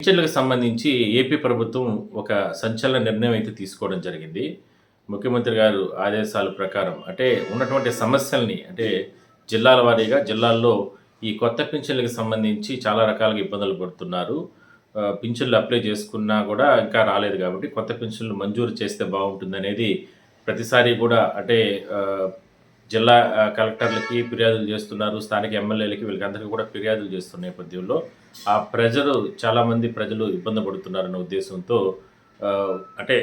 టీచర్లకు సంబంధించి ఏపీ ప్రభుత్వం ఒక సంచలన నిర్ణయం అయితే తీసుకోవడం జరిగింది. ముఖ్యమంత్రి గారు ఆదేశాల ప్రకారం అంటే ఉన్నటువంటి సమస్యల్ని అంటే జిల్లాల వారీగా జిల్లాల్లో ఈ కొత్త పింఛన్లకు సంబంధించి చాలా రకాలుగా ఇబ్బందులు పడుతున్నారు. పింఛన్లు అప్లై చేసుకున్నా కూడా ఇంకా రాలేదు కాబట్టి కొత్త పింఛన్లు మంజూరు చేస్తే బావుంటుందనేది ప్రతిసారి కూడా అంటే జిల్లా కలెక్టర్లకి ఫిర్యాదులు చేస్తున్నారు. స్థానిక ఎమ్మెల్యేలకి వీళ్ళకందరికీ కూడా ఫిర్యాదులు చేస్తున్న నేపథ్యంలో చాలామంది ప్రజలు ఇబ్బంది పడుతున్నారన్న ఉద్దేశంతో అంటే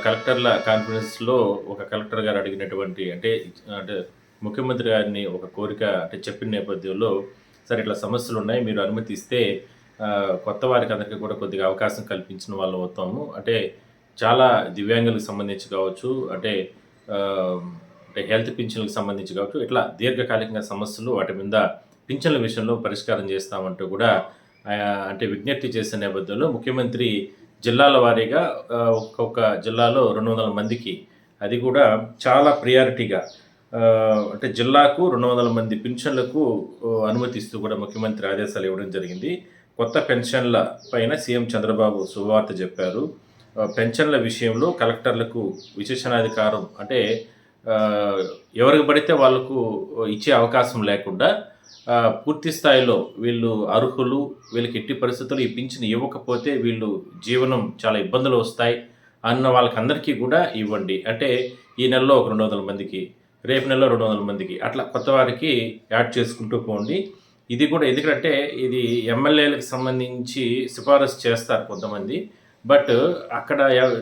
కలెక్టర్ల కాన్ఫరెన్స్‌లో ఒక కలెక్టర్ గారు అడిగినటువంటి అంటే అంటే ముఖ్యమంత్రి గారిని ఒక కోరిక అంటే చెప్పిన నేపథ్యంలో, సరే ఇట్లా సమస్యలున్నాయి మీరు అనుమతి ఇస్తే కొత్త వారికి అందరికీ కూడా కొద్దిగా అవకాశం కల్పించిన వాళ్ళం అవుతాము. అంటే చాలా దివ్యాంగులకు సంబంధించి కావచ్చు, అంటే ఆహ్, అంటే హెల్త్ పింఛన్‌లకు సంబంధించి కావచ్చు, ఇట్లా దీర్ఘకాలికంగా సమస్యలు వాటి మీద పింఛన్ల విషయంలో పరిష్కారం చేస్తామంటూ కూడా అంటే విజ్ఞప్తి చేసిన నేపథ్యంలో ముఖ్యమంత్రి జిల్లాల వారీగా ఒక్కొక్క జిల్లాలో 200 మందికి, అది కూడా చాలా ప్రియారిటీగా అంటే జిల్లాకు 200 మంది పింఛన్లకు అనుమతిస్తూ కూడా ముఖ్యమంత్రి ఆదేశాలు ఇవ్వడం జరిగింది. కొత్త పెన్షన్ల పైన సీఎం చంద్రబాబు శుభవార్త చెప్పారు. పెన్షన్ల విషయంలో కలెక్టర్లకు విచక్షణాధికారం అంటే ఎవరికి పడితే వాళ్ళకు ఇచ్చే అవకాశం లేకుండా పూర్తి స్థాయిలో వీళ్ళు అర్హులు, వీళ్ళకి ఎట్టి పరిస్థితుల్లో ఈ పింఛను ఇవ్వకపోతే వీళ్ళు జీవనం చాలా ఇబ్బందులు వస్తాయి అన్న వాళ్ళకందరికీ కూడా ఇవ్వండి. అంటే ఈ నెలలో ఒక 200 మందికి, రేపు నెలలో 200 మందికి అట్లా కొత్త వారికి యాడ్ చేసుకుంటూ పోండి. ఇది కూడా ఎందుకంటే ఇది ఎమ్మెల్యేలకు సంబంధించి సిఫారసు చేస్తారు కొంతమంది. బట్ అక్కడ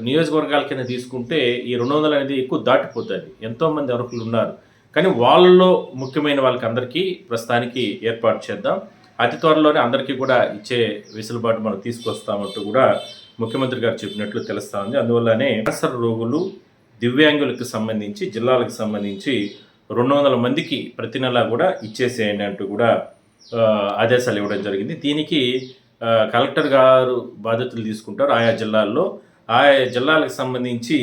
నియోజకవర్గాల కింద తీసుకుంటే ఈ 200 అనేది ఎక్కువ దాటిపోతుంది. ఎంతోమంది అర్హులు ఉన్నారు. కానీ వాళ్ళలో ముఖ్యమైన వాళ్ళకందరికీ ప్రస్తుతానికి ఏర్పాటు చేద్దాం. అతి త్వరలోనే అందరికీ కూడా ఇచ్చే వెసులుబాటు మనం తీసుకొస్తామంటూ కూడా ముఖ్యమంత్రి గారు చెప్పినట్లు తెలుస్తూ ఉంది. అందువల్లనే క్యాన్సర్ రోగులు, దివ్యాంగులకు సంబంధించి జిల్లాలకు సంబంధించి 200 మందికి ప్రతి నెల కూడా ఇచ్చేసేయండి అంటూ కూడా ఆదేశాలు ఇవ్వడం జరిగింది. దీనికి కలెక్టర్ గారు బాధ్యతలు తీసుకుంటారు ఆయా జిల్లాల్లో. ఆయా జిల్లాలకు సంబంధించి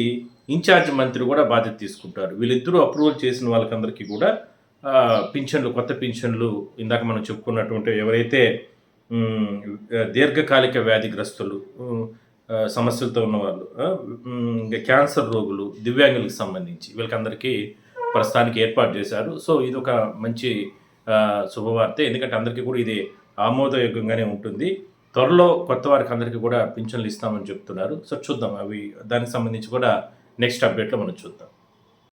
ఇన్ఛార్జ్ మంత్రి కూడా బాధ్యత తీసుకుంటారు. వీళ్ళిద్దరూ అప్రూవల్ చేసిన వాళ్ళకందరికీ కూడా పింఛన్లు, కొత్త పింఛన్లు ఇందాక మనం చెప్పుకున్నటువంటి ఎవరైతే దీర్ఘకాలిక వ్యాధిగ్రస్తులు, సమస్యలతో ఉన్నవాళ్ళు, ఇంకా క్యాన్సర్ రోగులు, దివ్యాంగులకు సంబంధించి వీళ్ళకందరికీ ప్రస్తుతానికి ఏర్పాటు చేశారు. సో ఇది ఒక మంచి శుభవార్తే. ఎందుకంటే అందరికీ కూడా ఇది ఆమోదయోగ్యంగానే ఉంటుంది. త్వరలో కొత్త వారికి అందరికీ కూడా పింఛన్లు ఇస్తామని చెప్తున్నారు. సో చూద్దాం, అవి దానికి సంబంధించి కూడా నెక్స్ట్ అప్డేట్లో మనం చూద్దాం.